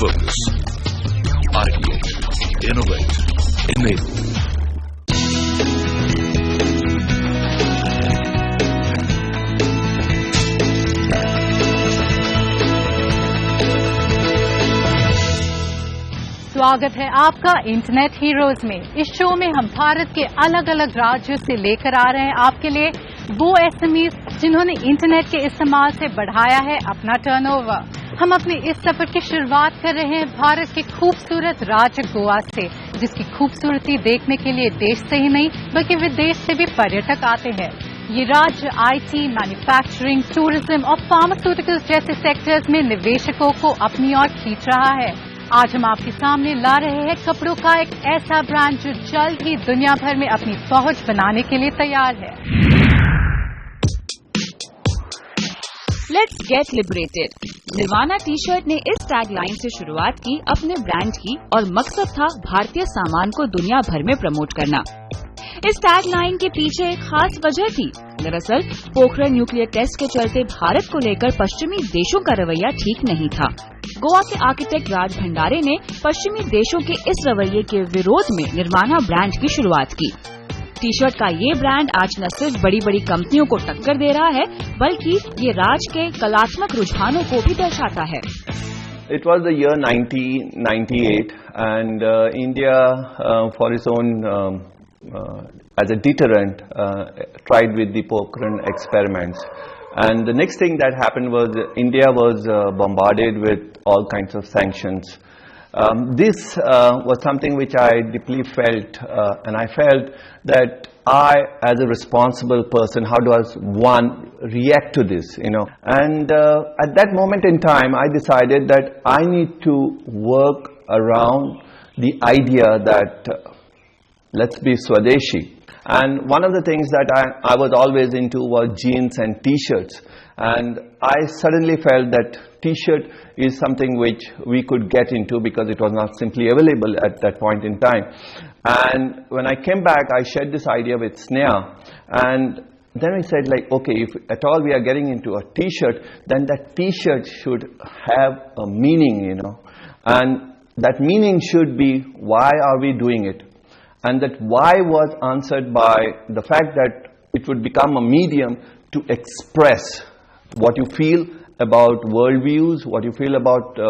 focus. Ideate, innovate, enable. स्वागत है आपका इंटरनेट हीरोज में। इस शो में हम भारत के अलग अलग राज्यों से लेकर आ रहे हैं आपके लिए वो एसएमईज जिन्होंने इंटरनेट के इस्तेमाल से बढ़ाया है अपना टर्नओवर। हम अपने इस सफर की शुरुआत कर रहे हैं भारत के खूबसूरत राज्य गोवा से, जिसकी खूबसूरती देखने के लिए देश से ही नहीं बल्कि विदेश से भी पर्यटक आते हैं। ये राज्य आईटी, मैन्युफैक्चरिंग, टूरिज्म और फार्मास्यूटिकल्स जैसे सेक्टर्स में निवेशकों को अपनी ओर खींच रहा है। आज हम आपके सामने ला रहे हैं कपड़ों का एक ऐसा ब्रांड जो जल्द ही दुनिया भर में अपनी पहुंच बनाने के लिए तैयार है। Let's get liberated. Nirvana T shirt ने इस टैगलाइन से शुरुआत की अपने ब्रांड की और मकसद था भारतीय सामान को दुनिया भर में प्रमोट करना। इस टैगलाइन के पीछे एक खास वजह थी। दरअसल पोखरण न्यूक्लियर टेस्ट के चलते भारत को लेकर पश्चिमी देशों का रवैया ठीक नहीं था। गोवा के आर्किटेक्ट राज भंडारे ने पश्चिमी देशों के इस रवैये के विरोध में निर्वाणा ब्रांड की शुरुआत की। टी शर्ट का ये ब्रांड आज न सिर्फ बड़ी बड़ी कंपनियों को टक्कर दे रहा है बल्कि ये राज के कलात्मक रुझानों को भी दर्शाता है। It was the year 1998 and India for its own as a deterrent tried with the Pokhran experiments. And the next thing that happened was India was bombarded with all kinds of sanctions. This was something which I deeply felt, and I felt that I, as a responsible person, how does one react to this, you know? And at that moment in time, I decided that I need to work around the idea that let's be Swadeshi. And one of the things that I was always into was jeans and t-shirts. And I suddenly felt that t-shirt is something which we could get into because it was not simply available at that point in time. And when I came back, I shared this idea with Sneha. And then we said, like, okay, if at all we are getting into a t-shirt, then that t-shirt should have a meaning, you know. And that meaning should be, why are we doing it? And that why was answered by the fact that it would become a medium to express what you feel about worldviews, what you feel about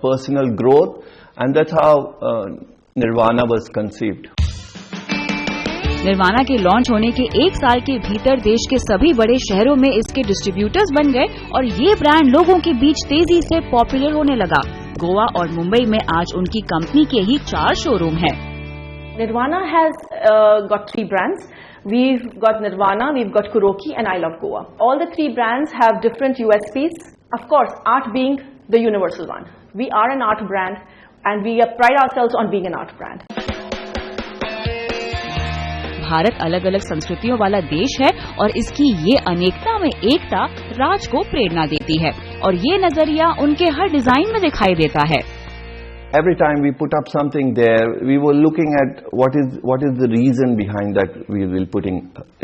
personal growth, and that's how Nirvana was conceived. Nirvana के launch होने के एक साल के भीतर देश के सभी बड़े शहरों में इसके डिस्ट्रीब्यूटर्स बन गए और ये ब्रांड लोगों के बीच तेजी से पॉपुलर होने लगा। गोवा और मुंबई में आज उनकी कंपनी के ही 4 शोरूम हैं। Nirvana has got 3 brands. We've got Nirvana, we've got Kuroki and I Love Goa. All the 3 brands have different USPs. Of course, art being the universal one. We are an art brand and we pride ourselves on being an art brand. Bharat अलग अलग संस्कृतियों वाला देश है और इसकी ये अनेकता में एकता राज को प्रेरणा देती है और ये नजरिया उनके हर डिजाइन में दिखाई देता है। Every time we put up something there, we were looking at what is the reason behind that we will putting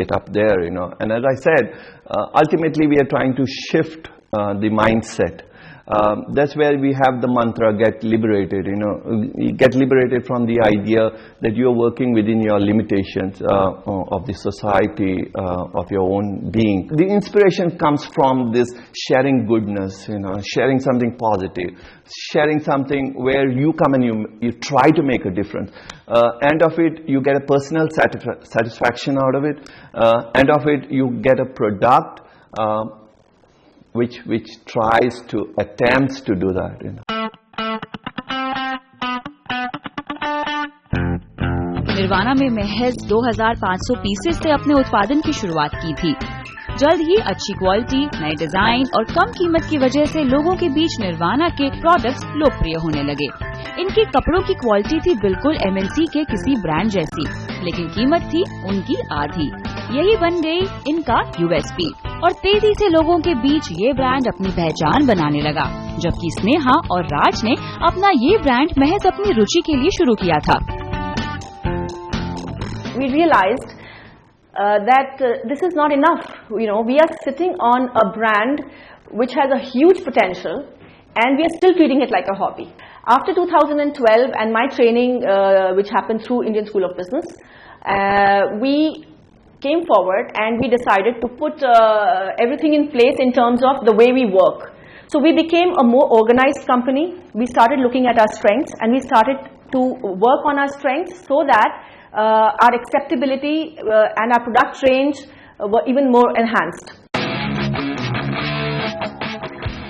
it up there, you know. And as I said, ultimately we are trying to shift the mindset. That's where we have the mantra, get liberated, you know. You get liberated from the idea that you're working within your limitations of the society, of your own being. The inspiration comes from this sharing goodness, you know, sharing something positive, sharing something where you come and you try to make a difference. End of it, you get a personal satisfaction out of it. End of it, you get a product which tries to attempts to do that, you know. Nirvana में महज 2500 pieces से अपने उत्पादन की शुरुआत की थी। जल्द ही अच्छी क्वालिटी, नए डिजाइन और कम कीमत की वजह से लोगों के बीच निर्वाणा के प्रोडक्ट्स लोकप्रिय होने लगे। इनके कपड़ों की क्वालिटी थी बिल्कुल एमएनसी के किसी ब्रांड जैसी, लेकिन कीमत थी उनकी आधी। यही बन गई इनका यूएसपी और तेजी से लोगों के बीच ये ब्रांड अपनी पहचान बनाने लगा। जबकि स्नेहा और राज ने अपना ये ब्रांड महज अपनी रुचि के लिए शुरू किया था। We realized that this is not enough. You know, we are sitting on a brand which has a huge potential and we are still treating it like a hobby. After 2012 and my training, which happened through Indian School of Business, we came forward and we decided to put everything in place in terms of the way we work. So we became a more organized company. We started looking at our strengths and we started to work on our strengths so that our acceptability and our product range were even more enhanced.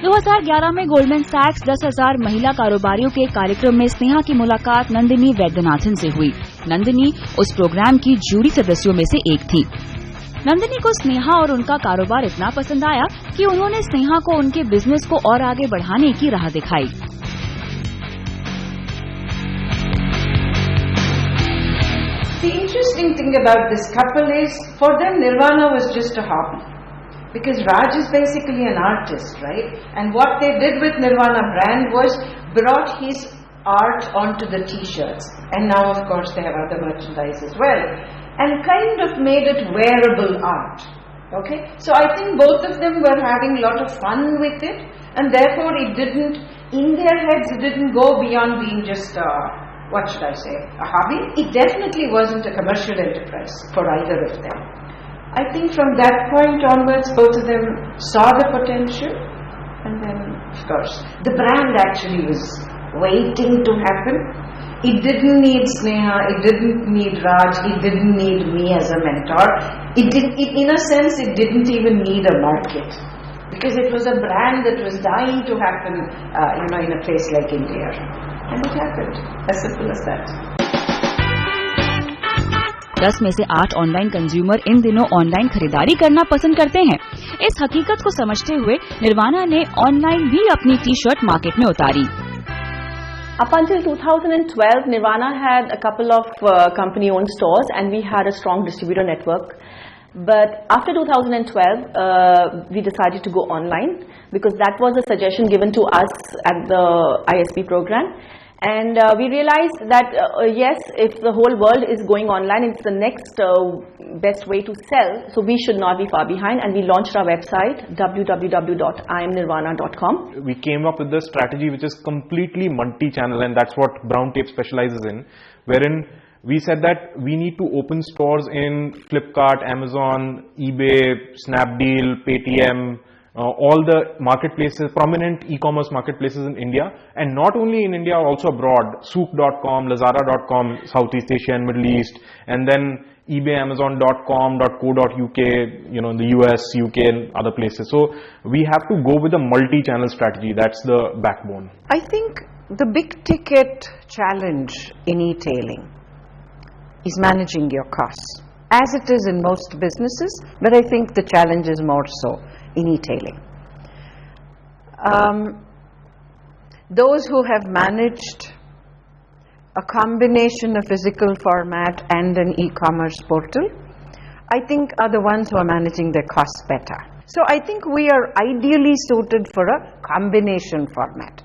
2011 में Goldman सैक्स 10,000 महिला कारोबारियों के कार्यक्रम में स्नेहा की मुलाकात नंदिनी वैद्यनाथन से हुई। नंदिनी उस प्रोग्राम की जूरी सदस्यों में से एक थी। नंदिनी को स्नेहा और उनका कारोबार इतना पसंद आया कि उन्होंने स्नेहा को उनके बिजनेस को और आगे बढ़ाने की राह दिखाई। The interesting thing about this couple is, for them, Nirvana was just a hobby. Because Raj is basically an artist, right? And what they did with Nirvana brand was brought his art onto the t-shirts. And now, of course, they have other merchandise as well. And kind of made it wearable art. Okay? So I think both of them were having a lot of fun with it. And therefore, it didn't, in their heads, it didn't go beyond being just what should I say, a hobby. It definitely wasn't a commercial enterprise for either of them. I think from that point onwards, both of them saw the potential, and then, of course, the brand actually was waiting to happen. It didn't need Sneha, it didn't need Raj, it didn't need me as a mentor. In a sense, it didn't even need a market, because it was a brand that was dying to happen, in a place like India. And it happened. As simple as that. 10 में से 8 online consumer in दिनों online खरीदारी करना पसंद करते हैं। इस हकीकत को समझते हुए निर्वाणा ने ऑनलाइन भी अपनी टी-शर्ट मार्केट में उतारी। Up until 2012, Nirvana had a couple of company-owned stores and we had a strong distributor network. But after 2012, we decided to go online because that was a suggestion given to us at the ISP program. And we realized that, yes, if the whole world is going online, it's the next best way to sell. So we should not be far behind. And we launched our website, www.imnirvana.com. We came up with this strategy which is completely multi-channel, and that's what Brown Tape specializes in, wherein we said that we need to open stores in Flipkart, Amazon, eBay, Snapdeal, Paytm, all the marketplaces, prominent e-commerce marketplaces in India, and not only in India, also abroad, Souq.com, Lazada.com, Southeast Asia and Middle East, and then eBay, Amazon.com, .co.uk, in the US, UK and other places. So we have to go with a multi-channel strategy. That's the backbone. I think the big ticket challenge in e-tailing is managing your costs, as it is in most businesses, but I think the challenge is more so in e-tailing. Those who have managed a combination of physical format and an e-commerce portal, I think are the ones who are managing their costs better. So I think we are ideally suited for a combination format.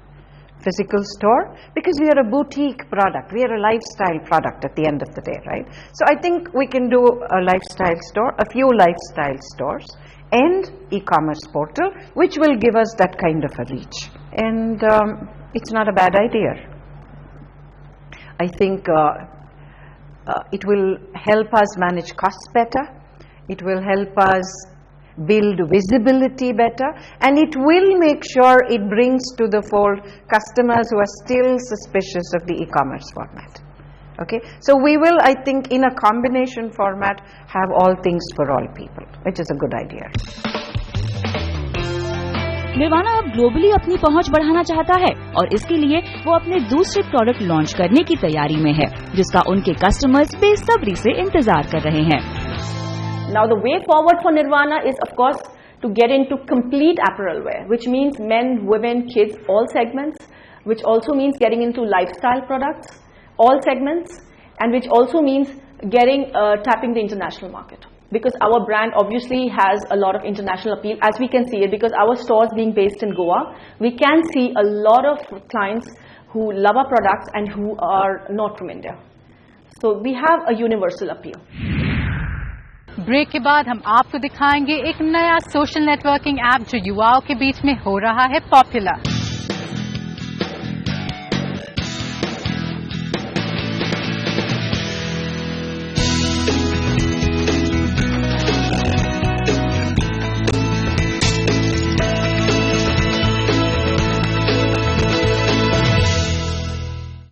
Physical store, because we are a boutique product, we are a lifestyle product at the end of the day, right? So I think we can do a lifestyle store, a few lifestyle stores, and e-commerce portal, which will give us that kind of a reach. And it's not a bad idea. I think it will help us manage costs better, it will help us build visibility better, and it will make sure it brings to the fold customers who are still suspicious of the e-commerce format. Okay, so we will, I think, in a combination format, have all things for all people, which is a good idea. Nirvana अब globally अपनी पहुंच बढ़ाना चाहता है और इसके लिए वो अपने दूसरे प्रोडक्ट लॉन्च करने की तैयारी में है, जिसका उनके कस्टमर्स बेसब्री से इंतजार कर रहे हैं। Now the way forward for Nirvana is, of course, to get into complete apparel wear, which means men, women, kids, all segments, which also means getting into lifestyle products, all segments, and which also means tapping the international market. Because our brand obviously has a lot of international appeal, as we can see it, because our stores being based in Goa, we can see a lot of clients who love our products and who are not from India. So we have a universal appeal. Break के बाद हम आपको दिखाएंगे एक नया social networking app जो युवाओं के बीच में हो रहा है पॉपुलर।